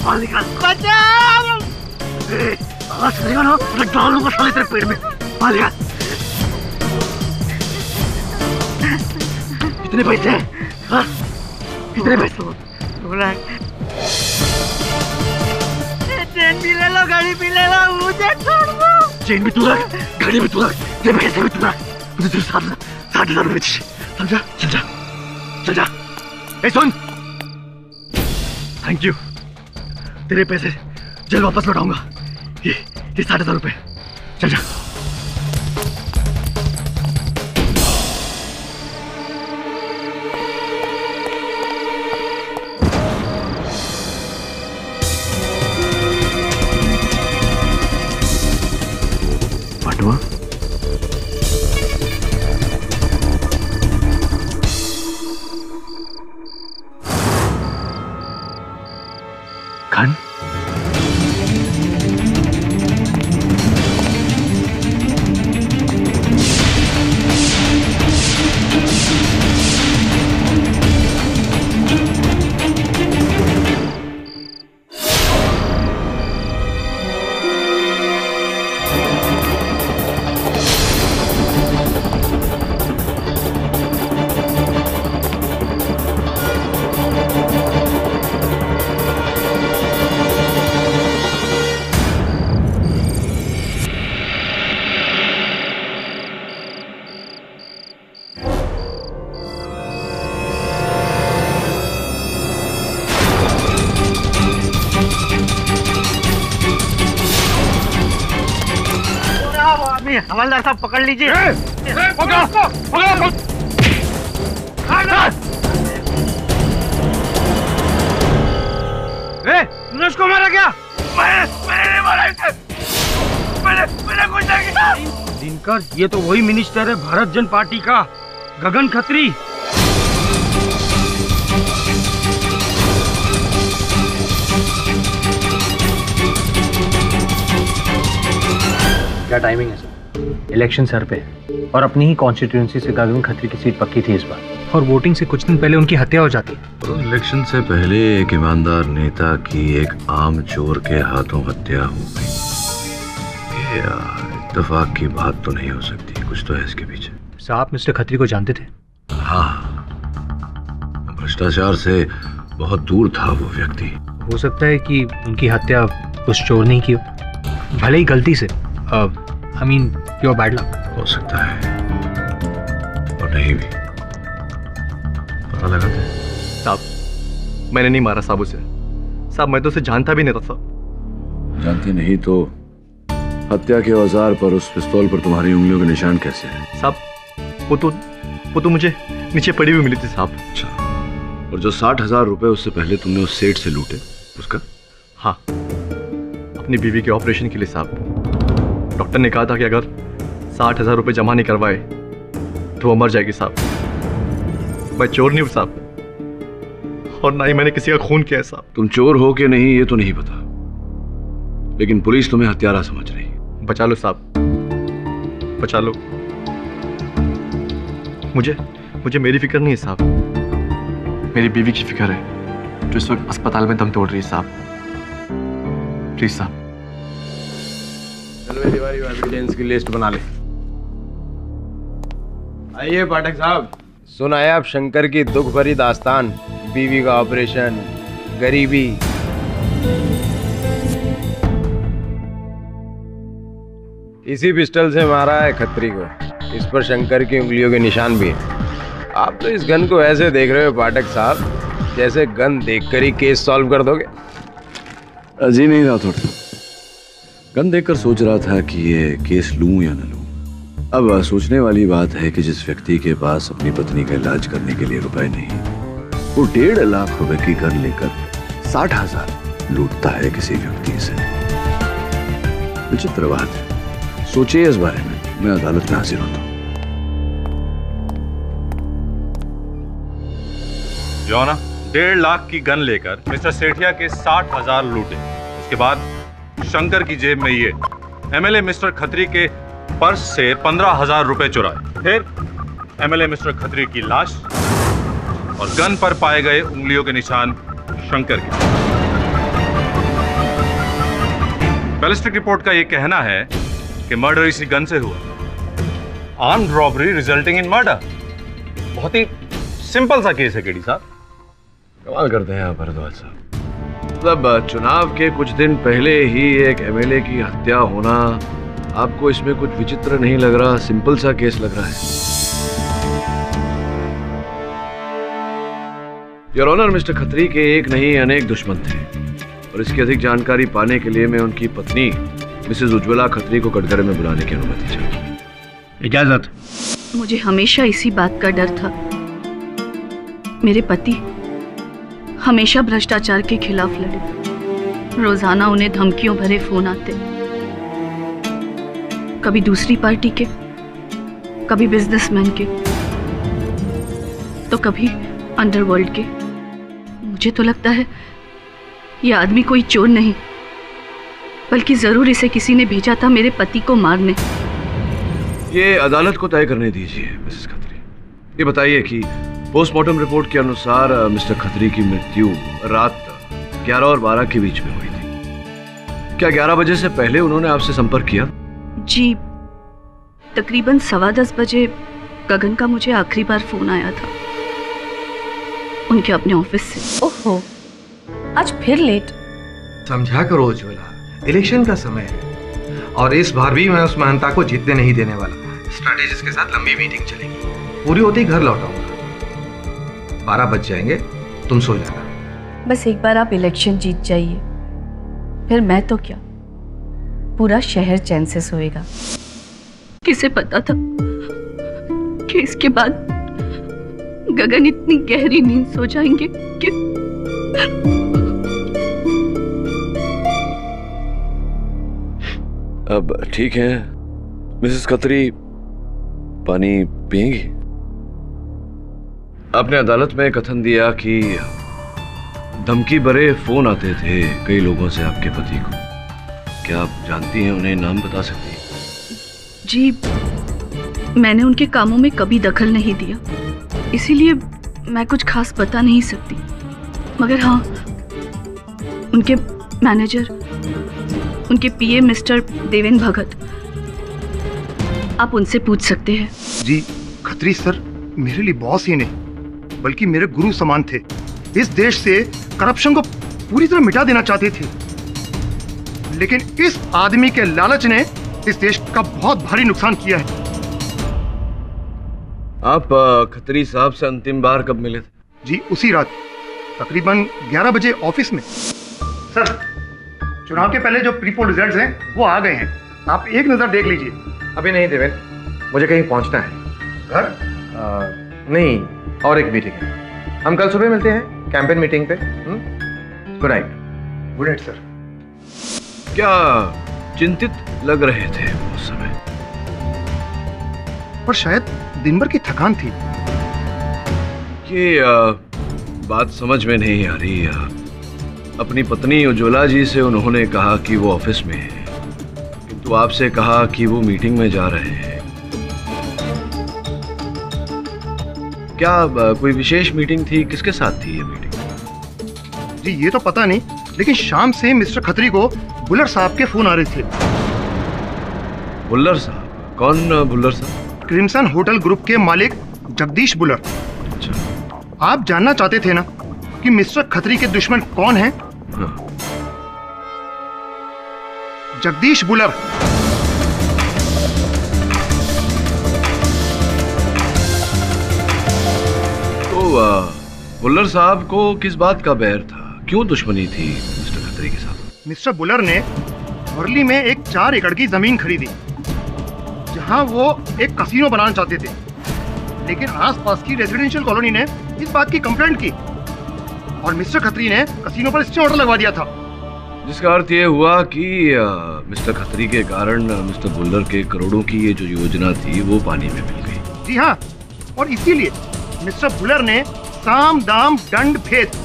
बाहर निकाल। बचाओ! आवाज करेगा ना तो डाल दूंगा साले तेरे पेट में। बाहर निकाल। कितने पैसे? हाँ? कितने पैसे? 2 लाख। चेन भी ले लो, गाड़ी भी ले लो, मुझे छोड़ दो। चेन भी तू रख, गाड़ी भी तू रख, ये पैसे भी तू रख। मुझे सिर्फ 60,000 रुपए चाहिए। समझा? चल जा, चल जा। ए सुन, थैंक यू। तेरे पैसे जल्द वापस लौटाऊंगा। ये 60,000 रुपए। चल जा। पाटवा, खान, हवलदार साहब पकड़ लीजिए। पकड़ो, पकड़ो, तूने उसको मारा क्या? मैंने नहीं मारा इसे। मैंने कुछ नहीं किया। दिनकर, ये तो वही मिनिस्टर है भारत जन पार्टी का, गगन खत्री। क्या टाइमिंग है सर? इलेक्शन सर पे और अपनी ही कॉन्स्टिट्यूएंसी से गगन खत्री की सीट पक्की थी इस बार, और वोटिंग से कुछ दिन पहले उनकी हत्या हो जाती। तो इलेक्शन से पहले एक ईमानदार नेता की एक आम चोर के हाथों हत्या हो गई। ये इत्तेफाक की बात तो नहीं हो सकती, कुछ तो है इसके पीछे। साहब मिस्टर खत्री को जानते थे? हाँ, भ्रष्टाचार से बहुत दूर था वो व्यक्ति। हो सकता है कि उनकी हत्या उस चोर ने की हो, भले ही गलती से। I mean, your bad luck. हो सकता है और नहीं भी। पता लगाते हैं। साहब, मैंने नहीं मारा साहब उसे। साहब, मैं तो उसे जानता भी नहीं था साहब। जानती नहीं तो हत्या के औजार पर उस पिस्तौल पर तुम्हारी उंगलियों के निशान कैसे हैं? साहब, वो तो मुझे नीचे पड़ी हुई मिली थी साहब। अच्छा, और जो 60,000 रुपए उससे पहले तुमने उस सेठ से लूटे, उसका? हाँ, अपनी बीवी के ऑपरेशन के लिए साहब। डॉक्टर ने कहा था कि अगर 60,000 रुपए जमा नहीं करवाए तो वो मर जाएगी साहब। मैं चोर नहीं हूँ साहब, और ना ही मैंने किसी का खून किया है साहब। तुम चोर हो कि नहीं ये तो नहीं पता, लेकिन पुलिस तुम्हें हत्यारा समझ रही। बचा लो साहब, बचा लो मुझे मेरी फिक्र नहीं है साहब, मेरी बीवी की फिक्र है जो इस वक्त अस्पताल में दम तोड़ रही है साहब। प्लीज साहब, तिवारी एविडेंस की लिस्ट बना ले। आइए पाठक साहब, सुना है आप शंकर की दुख भरी दास्तान, बीवी का ऑपरेशन, गरीबी। इसी पिस्टल से मारा है खत्री को, इस पर शंकर की उंगलियों के निशान भी हैं। आप तो इस गन को ऐसे देख रहे हो पाठक साहब जैसे गन देखकर ही केस सॉल्व कर दोगे। अजी नहीं रहा थोड़ा, गन देखकर सोच रहा था कि ये केस लूं या न लूं। अब सोचने वाली बात है कि जिस व्यक्ति के पास अपनी पत्नी का इलाज करने के लिए रुपए नहीं, वो 1.5 लाख रुपए की गन लेकर 60,000 लूटता है किसी व्यक्ति से। विचित्र बात है, सोचिए इस बारे में। मैं अदालत में हाजिर होता हूँ। जो ना 1.5 लाख की गन लेकर मिस्टर सेठिया के 60,000 लूटे। उसके बाद शंकर की जेब में ये एमएलए मिस्टर खत्री के पर्स से 15,000 रुपए चुराए। फिर एमएलए मिस्टर खत्री की लाश और गन पर पाए गए उंगलियों के निशान शंकर के। बैलिस्टिक रिपोर्ट का ये कहना है कि मर्डर इसी गन से हुआ। Armed robbery resulting in murder. बहुत ही सिंपल सा केस है केडी साहब। कमाल करते हैं आप भारद्वाज साहब। मतलब चुनाव के कुछ दिन पहले ही एक एमएलए की हत्या होना आपको इसमें कुछ विचित्र नहीं लग रहा? सिंपल सा केस लग रहा है। योर ऑनर, मिस्टर खत्री के एक नहीं अनेक दुश्मन थे और इसकी अधिक जानकारी पाने के लिए मैं उनकी पत्नी मिसेज उज्ज्वला खत्री को कटघरे में बुलाने की अनुमति चाहूंगा। इजाजत। मुझे हमेशा इसी बात का डर था। मेरे पति हमेशा भ्रष्टाचार के खिलाफ लड़े। रोजाना उन्हें धमकियों भरे फोन आते, कभी दूसरी पार्टी के, कभी बिजनेसमैन के, तो कभी अंडरवर्ल्ड के। मुझे तो लगता है ये आदमी कोई चोर नहीं, बल्कि जरूर इसे किसी ने भेजा था मेरे पति को मारने। ये अदालत को तय करने दीजिए मिसेस खत्री। ये बताइए कि पोस्टमार्टम रिपोर्ट के अनुसार मिस्टर खत्री की मृत्यु रात 11 और 12 के बीच में हुई थी। क्या 11 बजे से पहले उन्होंने आपसे संपर्क किया? जी, तकरीबन 10:15 बजे गगन का मुझे आखिरी बार फोन आया था उनके अपने ऑफिस से। ओहो, आज फिर लेट। समझा करो उज्ज्वला, इलेक्शन का समय है और इस बार भी मैं उस महंता को जीतने नहीं देने वाला। स्ट्रैटेजिस्ट के साथ लंबी मीटिंग चलेगी, पूरी होते ही घर लौटाऊंगा। 12 बज जाएंगे, तुम सो जाना। बस एक बार आप इलेक्शन जीत जाइए, फिर मैं तो क्या, पूरा शहर चैन से सोएगा। किसे पता था कि इसके बाद गगन इतनी गहरी नींद सो जाएंगे कि अब ठीक है मिसेस खत्री, पानी पिएंगी? आपने अदालत में कथन दिया कि धमकी भरे फोन आते थे कई लोगों से आपके पति को। क्या आप जानती हैं उन्हें? नाम बता सकती हैं? जी, मैंने उनके कामों में कभी दखल नहीं दिया, इसीलिए मैं कुछ खास बता नहीं सकती। मगर हाँ, उनके मैनेजर, उनके पीए मिस्टर देवेन भगत, आप उनसे पूछ सकते हैं। जी, खत्री सर मेरे लिए बॉस ही नहीं बल्कि मेरे गुरु समान थे। इस देश से करप्शन को पूरी तरह मिटा देना चाहते थे, लेकिन इस आदमी के लालच ने इस देश का बहुत भारी नुकसान किया है। आप खत्री साहब से अंतिम बार कब मिले थे? जी, उसी रात तकरीबन 11 बजे ऑफिस में। सर, चुनाव के पहले जो प्रीपोल रिजल्ट्स हैं वो आ गए हैं, आप एक नजर देख लीजिए। अभी नहीं देवेन, मुझे कहीं पहुंचना है। घर? नहीं, और एक मीटिंग है। हम कल सुबह मिलते हैं कैंपेन मीटिंग पे। Good night. Good night sir. क्या चिंतित लग रहे थे उस समय? पर शायद दिन भर की थकान थी। ये बात समझ में नहीं आ रही। अपनी पत्नी उज्ज्वला जी से उन्होंने कहा कि वो ऑफिस में है, किंतु आपसे कहा कि वो मीटिंग में जा रहे हैं। क्या कोई विशेष मीटिंग थी? किसके साथ थी ये मीटिंग? जी, ये तो पता नहीं, लेकिन शाम से मिस्टर खत्री को बुल्लर साहब के फोन आ रहे थे। बुल्लर साहब? कौन बुल्लर साहब? क्रिम्सन होटल ग्रुप के मालिक जगदीश बुल्लर। अच्छा। आप जानना चाहते थे ना कि मिस्टर खत्री के दुश्मन कौन हैं? हाँ। जगदीश बुल्लर। बुल्लर साहब को किस बात का बैर था? क्यों दुश्मनी थी मिस्टर खत्री के साथ? मिस्टर बुल्लर ने वर्ली में एक 4 एकड़ की जमीन खरीदी, जहां वो एक कसीनो बनाना चाहते थे, लेकिन आसपास की रेजिडेंशियल कॉलोनी ने इस बात की कंप्लेंट की और मिस्टर खत्री ने कसीनो पर स्टे ऑर्डर लगवा दिया था। जिसका अर्थ ये हुआ कि मिस्टर खत्री के कारण मिस्टर बुल्लर के करोड़ों की ये जो योजना थी वो पानी में मिल गई। जी हाँ, और इसीलिए मिस्टर बुल्लर ने साम दाम दंड भेद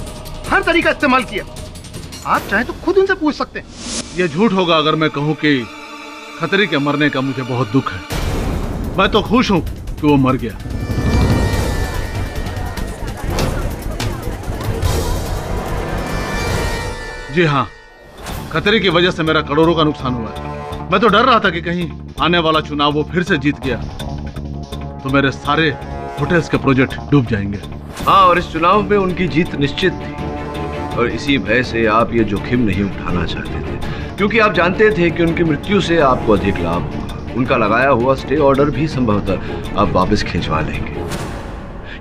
हर तरीका इस्तेमाल किया। आप चाहें तो खुद उनसे पूछ सकते हैं। ये झूठ होगा अगर मैं कहूं कि खत्री के मरने का मुझे बहुत दुख है। मैं तो खुश हूं कि वो मर गया। जी हाँ, खतरे की वजह से मेरा करोड़ों का नुकसान हुआ है। मैं तो डर रहा था कि कहीं आने वाला चुनाव वो फिर से जीत गया तो मेरे सारे होटल्स के प्रोजेक्ट डूब जाएंगे। हाँ, और इस चुनाव में उनकी जीत निश्चित थी और इसी भय से आप ये जोखिम नहीं उठाना चाहते थे, क्योंकि आप जानते थे कि उनकी मृत्यु से आपको अधिक लाभ होगा। उनका लगाया हुआ स्टे ऑर्डर भी संभवतः आप वापस खिंचवा लेंगे।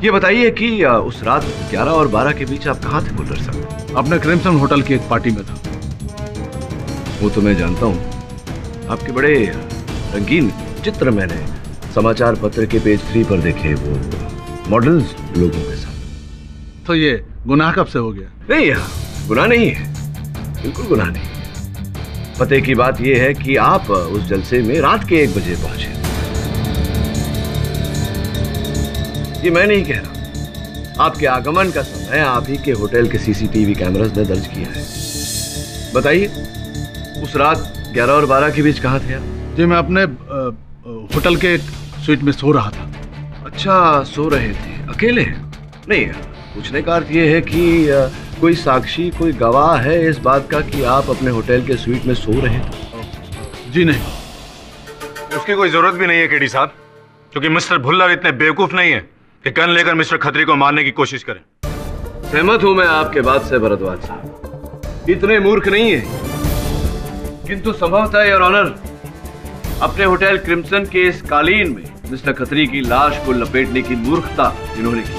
ये बताइए कि उस रात 11 और 12 के बीच आप कहाँ थे बुल्लर साहब? अपने क्रिम्सन होटल की एक पार्टी में था। वो तो मैं जानता हूँ, आपके बड़े रंगीन चित्र मैंने समाचार पत्र के पेज 3 पर देखे, वो मॉडल्स लोगों के साथ। तो ये गुनाह कब से हो गया? नहीं, गुनाह नहीं है, बिल्कुल गुनाह नहीं। पते की बात यह है कि आप उस जलसे में रात के 1 बजे पहुंचे। ये मैं नहीं कह रहा, आपके आगमन का समय आप ही के होटल के सीसीटीवी कैमरास ने दर्ज किया है। बताइए, उस रात 11 और 12 के बीच कहाँ थे आप? जी, मैं अपने होटल के स्वीट में सो रहा था। अच्छा, सो रहे थे अकेले? नहीं, पूछने का अर्थ ये है कि कोई साक्षी, कोई गवाह है इस बात का कि आप अपने होटल के स्वीट में सो रहे थे? जी नहीं। उसकी कोई जरूरत भी नहीं है केडी साहब, क्योंकि मिस्टर भुल्लर इतने बेवकूफ नहीं है कि गन लेकर मिस्टर खत्री को मारने की कोशिश करें। सहमत हूं मैं आपके बात से भरद्वाज साहब, इतने मूर्ख नहीं है, किंतु संभवतः योर ऑनर अपने होटल क्रिम्सन के इस कालीन में मिस्टर खत्री की लाश को लपेटने की मूर्खता इन्होंने की।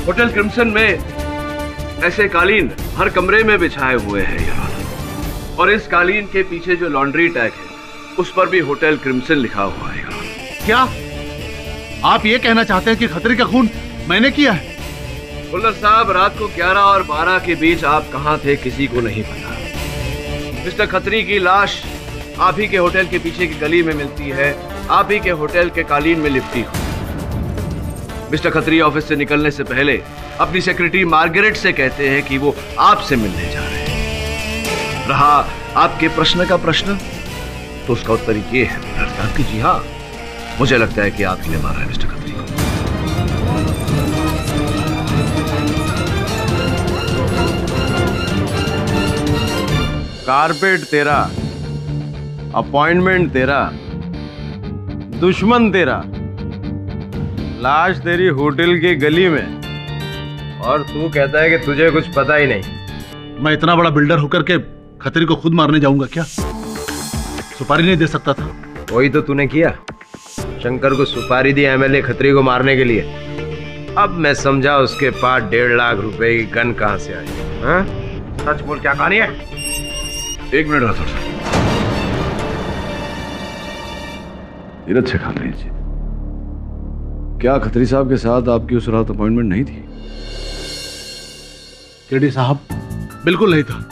होटल क्रिम्सन में ऐसे कालीन हर कमरे में बिछाए हुए हैं योर ऑनर, और इस कालीन के पीछे जो लॉन्ड्री टैग है उस पर भी होटल क्रिम्सन लिखा हुआ है। क्या आप ये कहना चाहते हैं कि खत्री का खून मैंने किया है? भुल्लर साहब, रात को 11 और 12 के बीच आप कहां थे किसी को नहीं पता। मिस्टर खत्री की लाश आप ही के होटल के पीछे की गली में मिलती है, आप ही के होटल के कालीन में लिपटी हुई। मिस्टर खत्री ऑफिस से निकलने से पहले अपनी सेक्रेटरी मार्गरेट से कहते हैं कि वो आपसे मिलने जा रहे हैं। रहा आपके प्रश्न का प्रश्न, तो उसका उत्तर ये है भुल्लर साहब कि जी हाँ, मुझे लगता है कि आप ही ने मारा है मिस्टर खत्री को। कारपेट तेरा, अपॉइंटमेंट तेरा, दुश्मन तेरा, लाश तेरी होटल की गली में, और तू कहता है कि तुझे कुछ पता ही नहीं। मैं इतना बड़ा बिल्डर होकर के खत्री को खुद मारने जाऊंगा क्या? सुपारी नहीं दे सकता था? वही तो तूने किया, शंकर को सुपारी दी एमएलए खत्री को मारने के लिए। अब मैं समझा उसके पास 1.5 लाख रुपए की गन कहां से आई। हाँ, सच बोल, क्या कहानी है? 1 मिनट राठौर साहब, धीरज से काम लीजिए। क्या खत्री साहब के साथ आपकी उस रात अपॉइंटमेंट नहीं थी? केडी साहब, बिल्कुल नहीं था।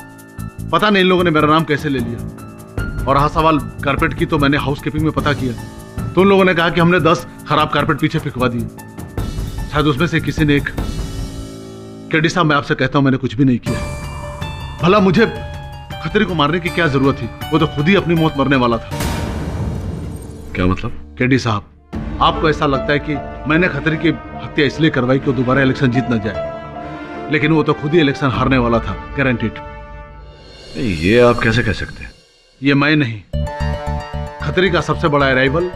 पता नहीं इन लोगों ने मेरा नाम कैसे ले लिया। और हाँ, सवाल कारपेट की, तो मैंने हाउसकीपिंग में पता किया तो उन लोगों ने कहा कि हमने 10 खराब कारपेट पीछे फेंकवा दिए। शायद उसमें से किसी ने एक। केडी साहब, मैं आपसे कहता हूं, मैंने कुछ भी नहीं किया। भला मुझे खतरे को मारने की क्या जरूरत थी? वो तो खुद ही अपनी मौत मरने वाला था। क्या मतलब? केडी साहब, आपको ऐसा लगता है कि मैंने खतरे की हत्या इसलिए करवाई कि वो दोबारा इलेक्शन जीत न जाए, लेकिन वो तो खुद ही इलेक्शन हारने वाला था, गारंटीड। ये आप कैसे कह सकते हैं? ये मैं नहीं, खतरे का सबसे बड़ा अराइवल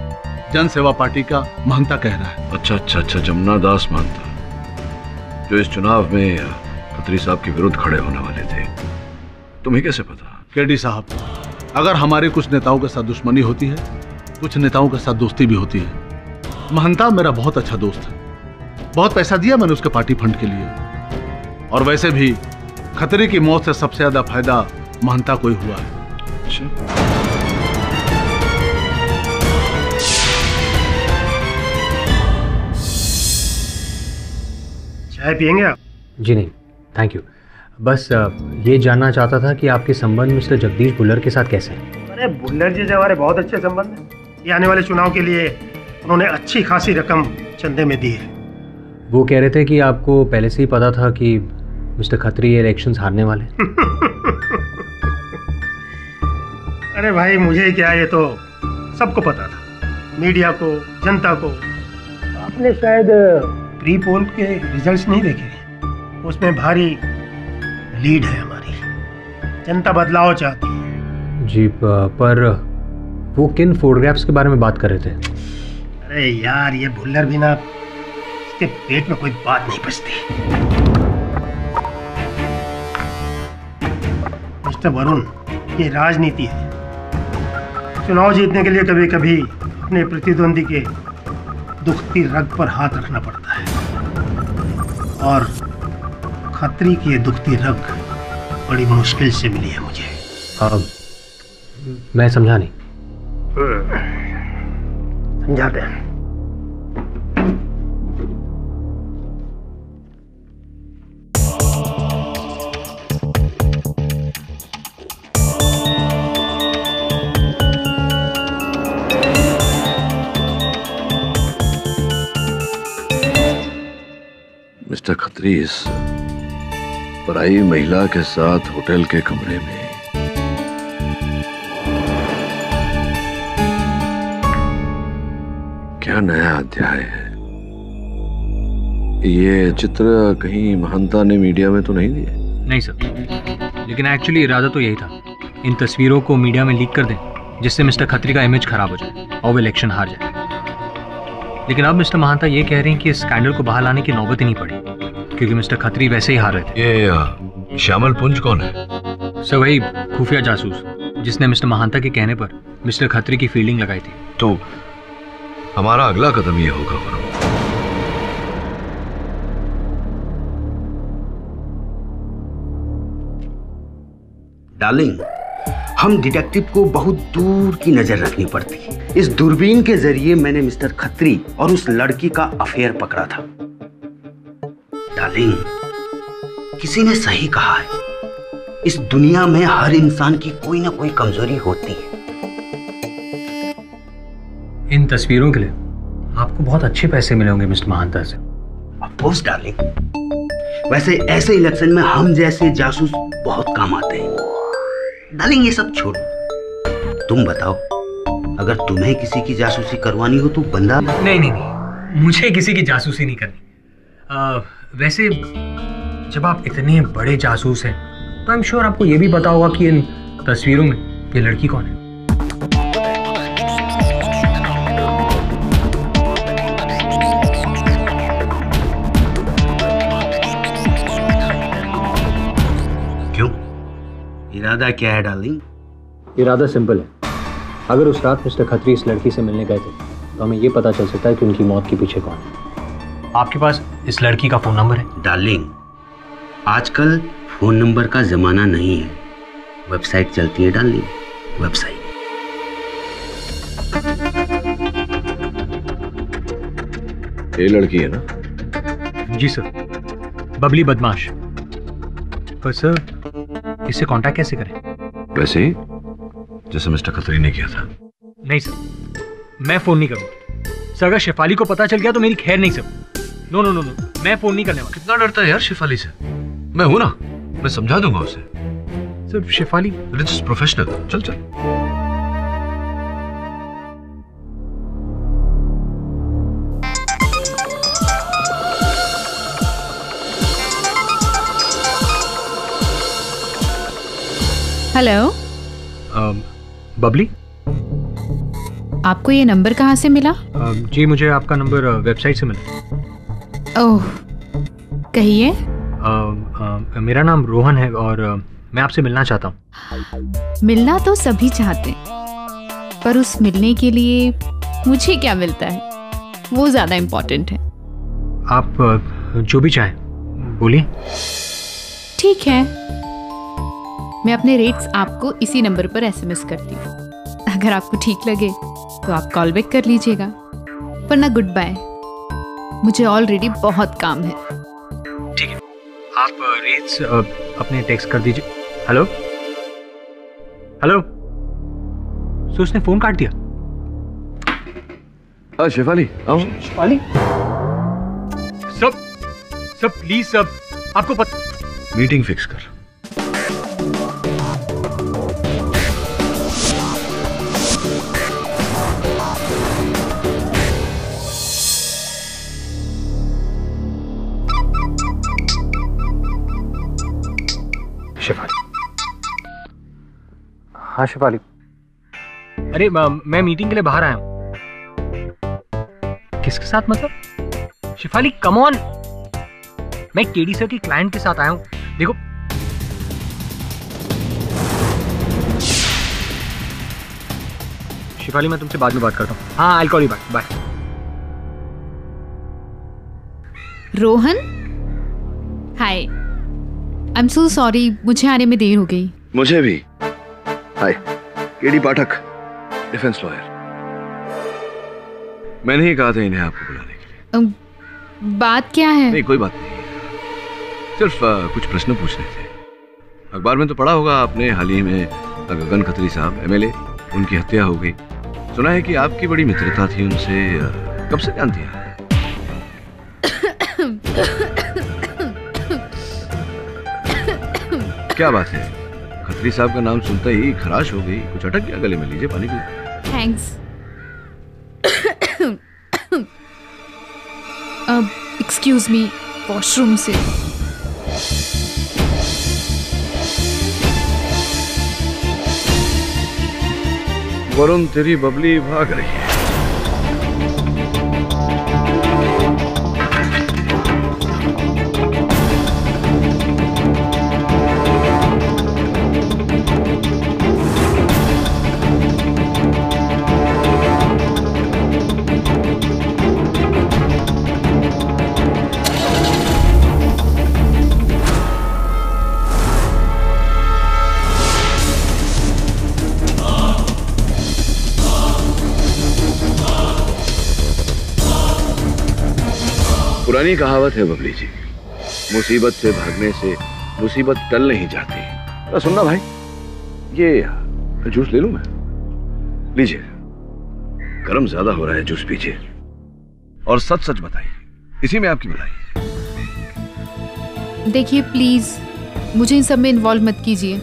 जन सेवा पार्टी का महंता कह रहा है। अच्छा, जमुना दास महंता, जो इस चुनाव में खत्री साहब के विरुद्ध खड़े होने वाले थे। तुम्हें कैसे पता? केडी साहब, अगर हमारे कुछ नेताओं के साथ दुश्मनी होती है, कुछ नेताओं के साथ दोस्ती भी होती है। महंता मेरा बहुत अच्छा दोस्त है, बहुत पैसा दिया मैंने उसके पार्टी फंड के लिए। और वैसे भी खतरे की मौत से सबसे ज्यादा फायदा महंता को ही हुआ है। चाय पियेंगे आप? जी नहीं, थैंक यू। बस ये जानना चाहता था कि आपके संबंध मिस्टर जगदीश भुल्लर के साथ कैसे हैं? अरे भुल्लर जी से हमारे बहुत अच्छे संबंध हैं। ये आने वाले चुनाव के लिए उन्होंने अच्छी खासी रकम चंदे में दी है। वो कह रहे थे कि आपको पहले से ही पता था कि मिस्टर खत्री ये इलेक्शंस हारने वाले। अरे भाई, मुझे क्या, ये तो सबको पता था, मीडिया को, जनता को। आपने शायद प्री पोल के रिजल्ट्स नहीं देखे, उसमें भारी लीड है हमारी, जनता बदलाव चाहती है। जी पर वो किन फोटोग्राफ्स के बारे में बात कर रहे थे? अरे यार ये भुल्लर भी ना, इसके पेट में कोई बात नहीं बचती। मिस्टर वरुण, ये राजनीति है। चुनाव जीतने के लिए कभी कभी अपने प्रतिद्वंदी के दुखती रग पर हाथ रखना पड़ता है, और खत्री की ये दुखती रग बड़ी मुश्किल से मिली है मुझे। मैं समझा नहीं। समझाते हैं। मिस्टर खत्री इस पराई महिला के साथ होटल के कमरे में क्या नया अध्याय है? ये चित्र कहीं महंता ने मीडिया में तो नहीं दिए? नहीं सर, लेकिन एक्चुअली इरादा तो यही था, इन तस्वीरों को मीडिया में लीक कर दें जिससे मिस्टर खत्री का इमेज खराब हो जाए और वो इलेक्शन हार जाए। लेकिन अब मिस्टर महंता ये कह रहे हैं कि इस स्कैंडल को बाहर लाने की नौबत ही नहीं पड़ी, क्योंकि मिस्टर खत्री वैसे ही हार रहे थे। ये श्यामल पुंज कौन है? सर वही खुफिया जासूस जिसने मिस्टर महंता के कहने पर मिस्टर खत्री की फील्डिंग लगाई थी। तो हमारा अगला कदम ये होगा वरुण, डार्लिंग, हम डिटेक्टिव को बहुत दूर की नजर रखनी पड़ती है। इस दूरबीन के जरिए मैंने मिस्टर खत्री और उस लड़की का अफेयर पकड़ा था। डार्लिंग, किसी ने सही कहा है, इस दुनिया में हर इंसान की कोई ना कोई कमजोरी होती है। इन तस्वीरों के लिए आपको बहुत अच्छे पैसे मिले होंगे मिस्टर महंता से। ऑफ कोर्स डार्लिंग, वैसे ऐसे इलेक्शन में हम जैसे जासूस बहुत काम आते हैं। डार्लिंग ये सब छोड़ो, तुम बताओ, अगर तुम्हें किसी की जासूसी करवानी हो तो बंदा। नहीं, मुझे किसी की जासूसी नहीं करनी। वैसे जब आप इतने बड़े जासूस हैं तो आई एम श्योर आपको ये भी पता होगा कि इन तस्वीरों में ये लड़की कौन है। क्यों, इरादा क्या है डार्लिंग? इरादा सिंपल है, अगर उस रात मिस्टर खत्री इस लड़की से मिलने गए थे तो हमें ये पता चल सकता है कि उनकी मौत के पीछे कौन है। आपके पास इस लड़की का फोन नंबर है? डार्लिंग, आजकल फोन नंबर का जमाना नहीं है, वेबसाइट चलती है डार्लिंग, वेबसाइट। ये लड़की है ना? जी सर, बबली बदमाश। पर सर इससे कांटेक्ट कैसे करें? वैसे ही जैसे मिस्टर खत्री ने किया था। नहीं सर, मैं फोन नहीं करूंगा सर। अगर शेफाली को पता चल गया तो मेरी खैर नहीं सर। नो, मैं फोन नहीं करने वाला। कितना डरता है यार शेफाली से? मैं हूं ना, मैं समझा दूंगा उसे। Sir Shefali just professional. चल हेलो बबली, आपको ये नंबर कहाँ से मिला? जी मुझे आपका नंबर वेबसाइट से मिला। ओह, कहिए। मेरा नाम रोहन है और मैं आपसे मिलना चाहता हूँ। मिलना तो सभी चाहते हैं, पर उस मिलने के लिए मुझे क्या मिलता है वो ज्यादा इम्पोर्टेंट है। आप जो भी चाहें बोलिए। ठीक है, मैं अपने रेट्स आपको इसी नंबर पर एसएमएस करती हूँ। अगर आपको ठीक लगे तो आप कॉल बैक कर लीजिएगा, वरना गुड बाय, मुझे ऑलरेडी बहुत काम है। ठीक है, आप रेट्स अपने टेक्स्ट कर दीजिए। हेलो, सो उसने फोन काट दिया। शेफाली आओ। शेफाली सब प्लीज सब, आपको पता। मीटिंग फिक्स कर। हाँ शिफाली। अरे मैं मीटिंग के लिए बाहर आया हूँ। किसके साथ मतलब? शिफाली कम ऑन, मैं केडी सर के क्लाइंट के साथ आया हूँ। देखो शिफाली, मैं तुमसे बाद में बात करता हूँ। हाँ, I will call you back. Bye. Rohan, hi. I am so sorry, मुझे आने में देर हो गई। मुझे भी। Hi, KD Pathak, defence lawyer. मैंने ही कहा था इन्हें आपको बुलाने के लिए। बात क्या है? नहीं, कोई बात नहीं, सिर्फ कुछ प्रश्न पूछने थे। अखबार में तो पढ़ा होगा आपने, हाल ही में गगन खत्री साहब MLA, उनकी हत्या हो गई। सुना है कि आपकी बड़ी मित्रता थी उनसे, कब से जानती हैं? क्या बात है, खत्री साहब का नाम सुनते ही खराश हो गई, कुछ अटक गया गले में? लीजिए पानी पीजिए। थैंक्स। एक्सक्यूज मी, वॉशरूम से। वरुण, तेरी बबली भाग रही है। पुरानी कहावत है बबली जी, मुसीबत से भागने से मुसीबत टल नहीं जाती। सुनना भाई, ये जूस ले लूं मैं? लीजिए, गर्म ज्यादा हो रहा है, जूस पीजिए और सच सच बताइए, इसी में आपकी भलाई। देखिए प्लीज, मुझे इन सब में इन्वॉल्व मत कीजिए।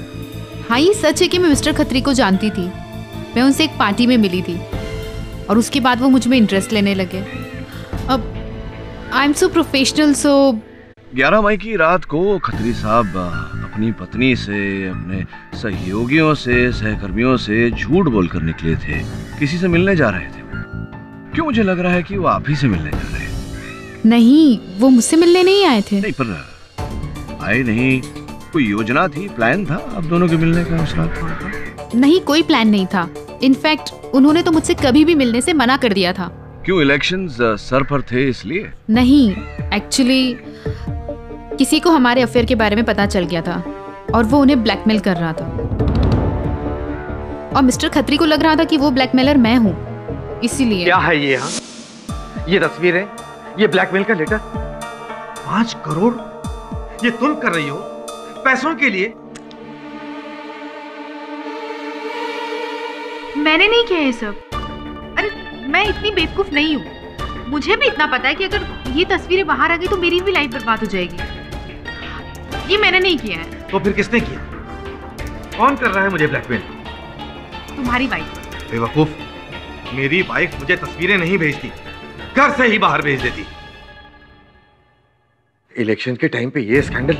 हाँ, ये सच है कि मैं मिस्टर खत्री को जानती थी। मैं उनसे एक पार्टी में मिली थी और उसके बाद वो मुझ में इंटरेस्ट लेने लगे। अब आई एम सो प्रोफेशनल, सो 11 मई की रात को खत्री साहब अपनी पत्नी से, अपने सहयोगियों से, सहकर्मियों से झूठ बोलकर निकले थे, किसी से मिलने जा रहे थे। क्यों मुझे लग रहा है कि वो आप ही से मिलने जा रहे हैं। नहीं, वो मुझसे मिलने नहीं आए थे। नहीं, पर आए नहीं, कोई योजना थी, प्लान था आप दोनों के मिलने का उस रात? नहीं, कोई प्लान नहीं था। इनफैक्ट उन्होंने तो मुझसे कभी भी मिलने से मना कर दिया था। क्यों, इलेक्शंस सर पर थे इसलिए? नहीं, एक्चुअली किसी को हमारे अफेयर के बारे में पता चल गया था और वो उन्हें ब्लैकमेल कर रहा था। और मिस्टर खत्री को लग रहा था कि वो ब्लैकमेलर मैं हूँ, इसीलिए। क्या है ये? हाँ, ये तस्वीरें, ये ब्लैकमेल का लेटर। 5 करोड़ ये तुम कर रही हो पैसों के लिए? मैंने नहीं किया ये सब। अरे मैं इतनी बेवकूफ नहीं हूँ। मुझे भी इतना पता है कि अगर ये तस्वीरें बाहर आ गई तो मेरी भी लाइफ बर्बाद हो जाएगी। ये मैंने नहीं किया है। तो फिर किसने किया? कौन कर रहा है मुझे ब्लैकमेल? तुम्हारी वाइफ। बेवकूफ, मेरी वाइफ मुझे तस्वीरें नहीं भेजती, घर से ही बाहर भेज देती। इलेक्शन के टाइम पे ये स्कैंडल,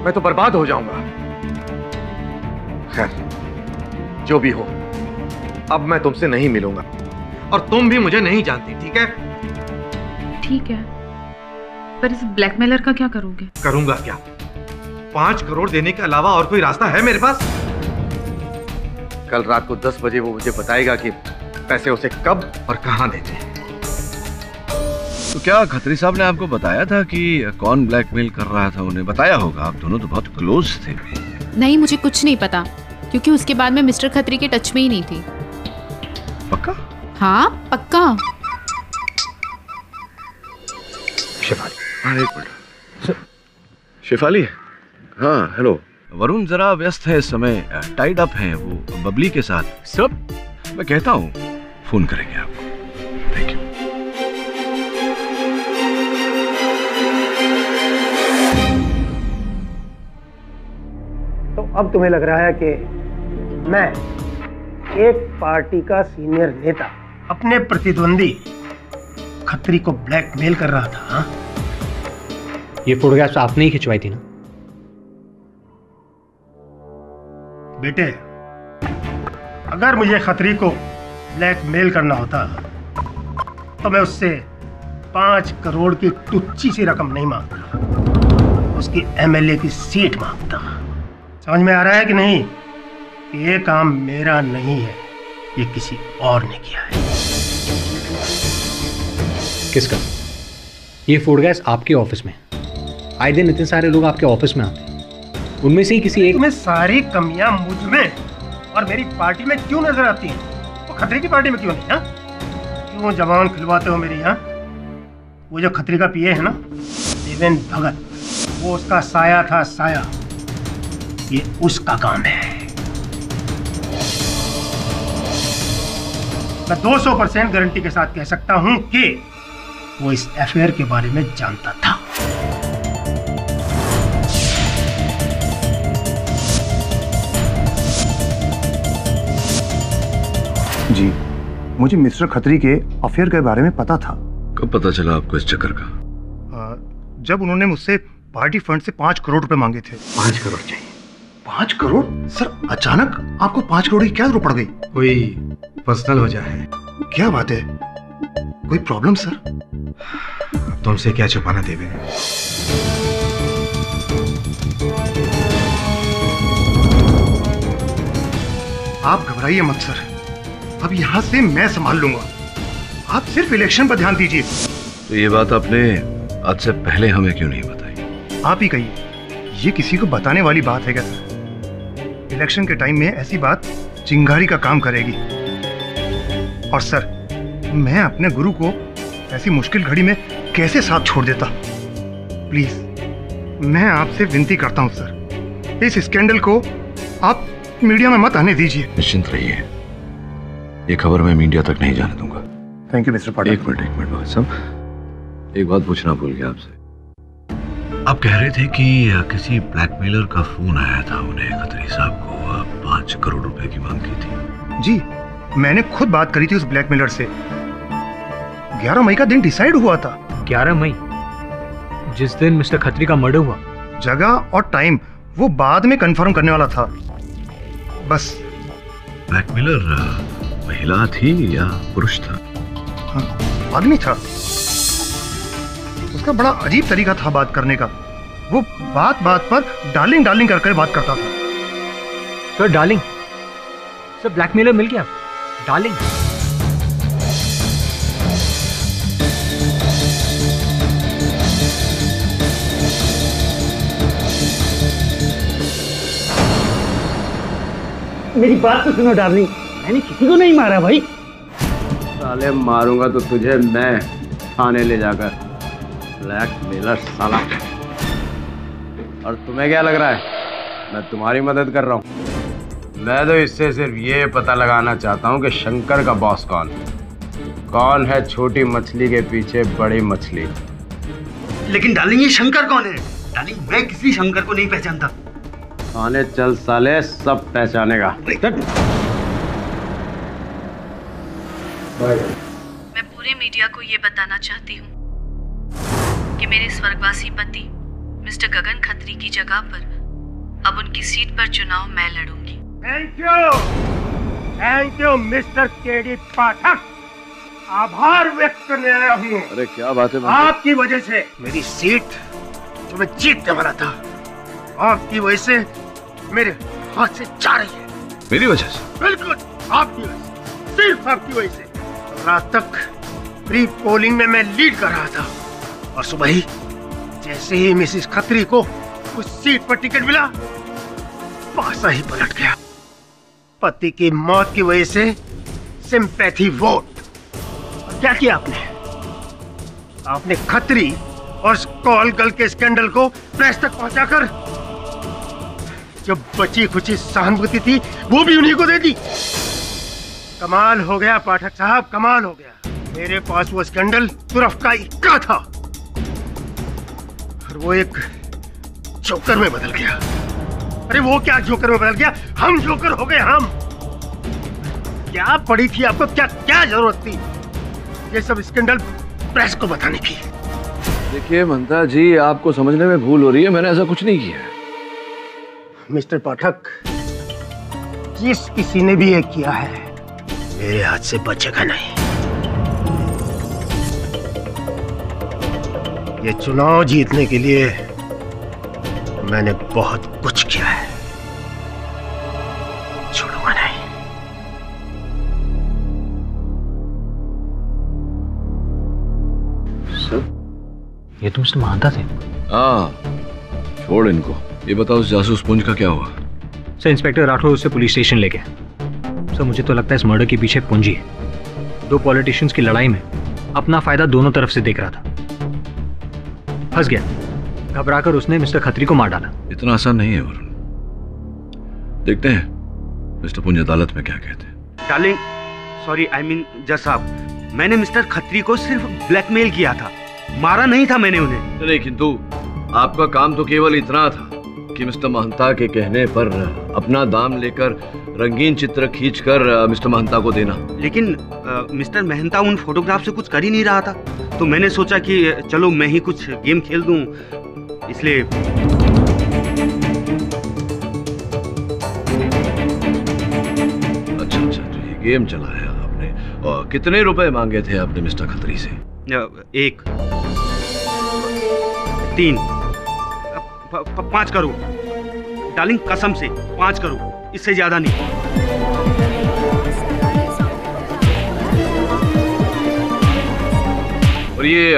मैं तो बर्बाद हो जाऊंगा। खैर, जो भी हो, अब मैं तुमसे नहीं मिलूंगा और तुम भी मुझे नहीं जानती, ठीक है? ठीक है, पर इस ब्लैकमेलर का क्या करोगे? करूंगा क्या? 5 करोड़ देने के अलावा और कोई रास्ता है मेरे पास? कल रात को 10 बजे वो मुझे बताएगा कि पैसे उसे कब और कहां देने हैं। तो क्या खत्री साहब ने आपको बताया था कि कौन ब्लैकमेल कर रहा था? उन्हें बताया होगा, आप दोनों तो बहुत क्लोज थे। नहीं, मुझे कुछ नहीं पता, क्योंकि उसके बाद मैं मिस्टर खत्री के टच में ही नहीं थी। पक्का? हाँ, पक्का। शेफाली, हाँ एक मिनट। शेफाली, हाँ हेलो। वरुण जरा व्यस्त है इस समय, टाइड अप हैं वो बबली के साथ। सब मैं कहता हूँ फोन करेंगे आपको। Thank you. तो अब तुम्हें लग रहा है कि मैं, एक पार्टी का सीनियर नेता, अपने प्रतिद्वंदी खत्री को ब्लैकमेल कर रहा था? हाँ? ये फोटोग्राफ्स आपने ही खिंचवाई थी ना? बेटे, अगर मुझे खत्री को ब्लैकमेल करना होता तो मैं उससे 5 करोड़ की तुच्छी सी रकम नहीं मांगता, उसकी एमएलए की सीट मांगता। समझ में आ रहा है कि नहीं कि ये काम मेरा नहीं है, ये किसी और ने किया है। किसका? ये फूड गैस आपके ऑफिस में, आए दिन इतने सारे लोग आपके ऑफिस में आते हैं, उनमें से ही किसी एक में सारी कमियां मुझ में और मेरी पार्टी में क्यों नजर आती हैं? वो खतरे की पार्टी में क्यों नहीं? क्यों जवान खिलवाते हो मेरी यहाँ? वो जो खतरे का पीए है ना, देवेंद्र भगत, वो उसका साया था, साया। ये उसका काम है। मैं 200% गारंटी के साथ कह सकता हूं कि वो इस अफेयर के बारे में जानता था। जी, मुझे मिस्टर खत्री के अफेयर के बारे में पता था। कब पता चला आपको इस चक्कर का? जब उन्होंने मुझसे पार्टी फंड से 5 करोड़ रुपए मांगे थे। 5 करोड़ चाहिए? 5 करोड़? सर, अचानक आपको 5 करोड़ की क्या जरूरत पड़ गई? कोई पर्सनल वजह है? क्या बात है, कोई प्रॉब्लम सर? तुमसे क्या छुपाना देवे? आप घबराइए मत सर, अब यहाँ से मैं संभाल लूंगा। आप सिर्फ इलेक्शन पर ध्यान दीजिए। तो ये बात आपने आज से पहले हमें क्यों नहीं बताई? आप ही कहिए, ये किसी को बताने वाली बात है क्या सर? इलेक्शन के टाइम में ऐसी बात चिंगारी का काम करेगी। और सर, मैं अपने गुरु को ऐसी मुश्किल घड़ी में कैसे साथ छोड़ देता? प्लीज, मैं आपसे विनती करता हूं सर, इस स्कैंडल को आप मीडिया में मत आने दीजिए। निश्चिंत रहिए, ये खबर मैं मीडिया तक नहीं जाने दूंगा। थैंक यू मिस्टर पाठक। एक मिनट भगत साहब, एक बात पूछना भूल गया आपसे। आप कह रहे थे कि किसी ब्लैकमेलर का फोन आया था उन्हें, खत्री साहब को 5 करोड़ रुपए की मांग की थी। जी, मैंने खुद बात करी थी उस ब्लैकमेलर से। 11 मई का दिन डिसाइड हुआ था। 11 मई, जिस दिन मिस्टर खत्री का मर्डर हुआ? जगह और टाइम वो बाद में कंफर्म करने वाला था। बस। ब्लैकमेलर महिला थी या पुरुष था? हाँ, आदमी था। उसका बड़ा अजीब तरीका था बात करने का। वो बात बात पर डार्लिंग डार्लिंग करके बात करता था। Sir darling? सर ब्लैकमेलर मिल गया? डार्लिंग? मेरी बात तो सुनो डार्लिंग, मैंने किसी को नहीं मारा भाई। साले मारूंगा तो तुझे मैं थाने ले जाकर। ब्लैकमेलर साला। और तुम्हें क्या लग रहा है मैं तुम्हारी मदद कर रहा हूँ? मैं तो इससे सिर्फ ये पता लगाना चाहता हूँ कि शंकर का बॉस कौन है छोटी मछली के पीछे बड़ी मछली। लेकिन डार्लिंग, ये शंकर कौन है? डार्लिंग, मैं किसी शंकर को नहीं पहचानता। थाने चल साले, सब पहचानेगा। मैं पूरे मीडिया को ये बताना चाहती हूँ कि मेरे स्वर्गवासी पति मिस्टर गगन खत्री की जगह पर अब उनकी सीट पर चुनाव मैं लड़ूंगी। थैंक यू मिस्टर केडी पाठक। आभार व्यक्त करने आया हूँ। अरे क्या बात है? आपकी वजह से मेरी सीट जो मैं जीतने वाला था, आपकी वजह से मेरे हाथ से जा रही है। मेरी वजह से? बिल्कुल आपकी वजह से, सिर्फ आपकी वजह से। रात तक प्री पोलिंग में मैं लीड कर रहा था और सुबह ही जैसे ही मिसेस खत्री को उस सीट पर टिकट मिला, पासा ही पलट गया। पति की मौत की वजह से सिंपैथी वोट। और क्या किया आपने खत्री और कॉल गर्ल के स्कैंडल को प्रेस तक पहुंचाकर जो बची खुची सहानुभूति थी वो भी उन्हीं को दे दी। कमाल हो गया पाठक साहब, कमाल हो गया। मेरे पास वो स्कैंडल तुरफ का इक्का था और वो एक जोकर में बदल गया। अरे वो क्या जोकर में बदल गया, हम जोकर हो गए हम। क्या पड़ी थी आपको, क्या जरूरत थी ये सब स्कैंडल प्रेस को बताने की? देखिए मंता जी, आपको समझने में भूल हो रही है, मैंने ऐसा कुछ नहीं किया। मिस्टर पाठक, जिस किसी ने भी ये किया है मेरे हाथ से बचेगा नहीं। ये चुनाव जीतने के लिए मैंने बहुत कुछ किया है, छोड़ूंगा नहीं। ये तो मिस्टर महांता थे। हाँ, छोड़ इनको। ये बताओ उस जासूस पुंज का क्या हुआ? सर, इंस्पेक्टर राठौर उसे पुलिस स्टेशन ले गया। सर, मुझे तो लगता है इस मर्डर के पीछे पूंजी है। दो पॉलिटिशियंस की लड़ाई में अपना फायदा दोनों तरफ से देख रहा था, फंस गया। घबराकर उसने मिस्टर खत्री को मार डाला। इतना आसान नहीं है वरुण। देखते हैं मिस्टर पुंज अदालत में क्या कहते हैं। डार्लिंग, सॉरी, आई मीन जज साहब, मैंने मिस्टर खत्री को सिर्फ ब्लैकमेल किया था, मारा नहीं था मैंने उन्हें। नहीं, किंतु आपका काम तो केवल इतना था कि मिस्टर महंता के कहने पर अपना दाम लेकर रंगीन चित्र खींचकर मिस्टर महंता को देना। लेकिन मिस्टर महंता उन फोटोग्राफ से कुछ कर ही नहीं रहा था, तो मैंने सोचा कि चलो मैं ही कुछ गेम खेल दूं, इसलिए। अच्छा, तो ये गेम चलाया आपने। और कितने रुपए मांगे थे आपने मिस्टर खत्री से? 1, 3, 5 करोड़। डार्लिंग, कसम से 5 करोड़, इससे ज्यादा नहीं। और ये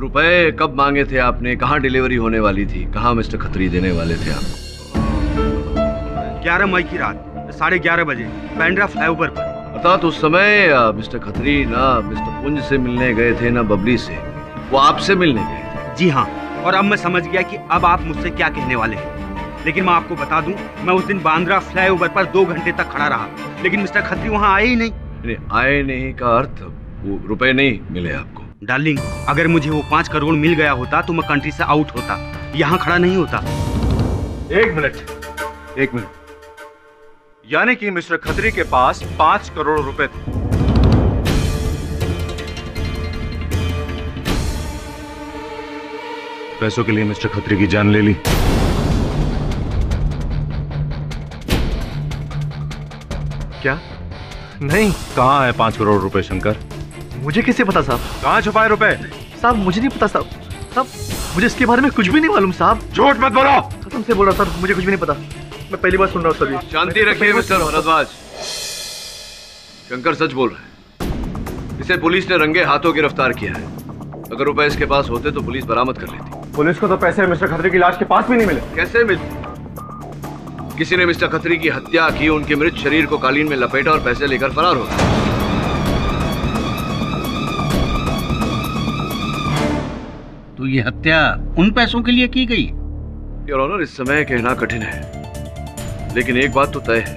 रुपए कब मांगे थे आपने? कहाँ डिलीवरी होने वाली थी? कहाँ मिस्टर खत्री देने वाले थे आपको? 11 मई की रात 11:30 बजे बांद्रा फ्लाईओवर पर। अर्थात उस समय मिस्टर खत्री ना मिस्टर पुंज से मिलने गए थे ना बबली से, वो आपसे मिलने गए थे। जी हाँ, और अब मैं समझ गया कि अब आप मुझसे क्या कहने वाले हैं। लेकिन मैं आपको बता दूं, मैं उस दिन बांद्रा फ्लाईओवर पर 2 घंटे तक खड़ा रहा, लेकिन मिस्टर खत्री वहाँ आए ही नहीं। आए नहीं का अर्थ वो रुपए नहीं मिले आपको? डार्लिंग, अगर मुझे वो 5 करोड़ मिल गया होता तो मैं कंट्री से आउट होता, यहाँ खड़ा नहीं होता। एक मिनट। यानी कि मिस्टर खत्री के पास 5 करोड़ रुपए थे। पैसों के लिए मिस्टर खत्री की जान ले ली। क्या? नहीं। कहाँ है 5 करोड़ रुपए शंकर? मुझे कैसे पता साहब? कहाँ छुपाए रुपए? साहब मुझे नहीं पता साहब। साहब मुझे इसके बारे में कुछ भी नहीं मालूम साहब। झूठ मत बोलो। कसम से बोल रहा सर, मुझे कुछ भी नहीं पता। मैं पहली बार सुन रहा हूँ सर। शांति रखिए मिस्टर भारद्वाज। शंकर सच बोल रहा है। इसे पुलिस ने रंगे हाथों गिरफ्तार किया है। अगर रुपए इसके पास होते तो पुलिस बरामद कर लेती। पुलिस को तो पैसे मिस्टर खत्री की लाश के पास भी नहीं मिले। कैसे मिलते? किसी ने मिस्टर खत्री की हत्या की, उनके मृत शरीर को कालीन में लपेटा और पैसे लेकर फरार हो गया। तो ये हत्या उन पैसों के लिए की गई? योर ऑनर, इस समय कहना कठिन है, लेकिन एक बात तो तय है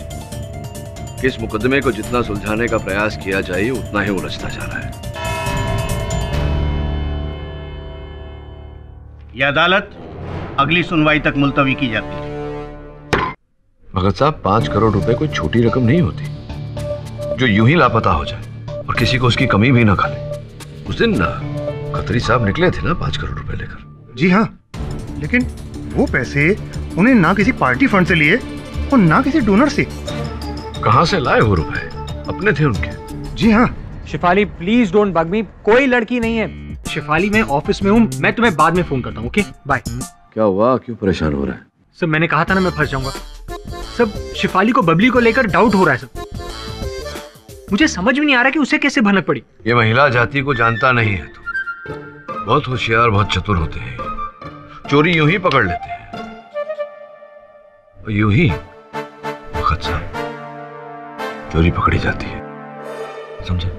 कि इस मुकदमे को जितना सुलझाने का प्रयास किया जाए उतना ही उलझता जा रहा है। यह अदालत अगली सुनवाई तक मुलतवी की जाती है। भगत साहब, 5 करोड़ रुपए कोई छोटी रकम नहीं होती जो यूं ही लापता हो जाए और किसी को उसकी कमी भी ना खा ले। उस दिन खत्री साहब निकले थे ना 5 करोड़ रुपए लेकर। जी हाँ, लेकिन वो पैसे उन्हें ना किसी पार्टी फंड से लिए और ना किसी डोनर से। कहां से लाए वो रुपए? अपने थे उनके। जी हाँ। शिफाली, प्लीज डोंट बग मी। कोई लड़की नहीं है शिफाली, मैं ऑफिस में हूँ, मैं तुम्हें बाद में फोन करता हूँ। Okay, bye. क्या हुआ? क्यों परेशान हो रहा है? सब मैंने कहा था ना मैं फंस जाऊंगा। सब शिफाली को बबली को लेकर डाउट हो रहा है। सब मुझे समझ में नहीं आ रहा कि उसे कैसे भनक पड़ी। ये महिला जाति को जानता नहीं है तो बहुत होशियार, बहुत चतुर होते हैं। चोरी यूं ही पकड़ लेते हैं और यूं ही वक्त साहब चोरी पकड़ी जाती है, समझे?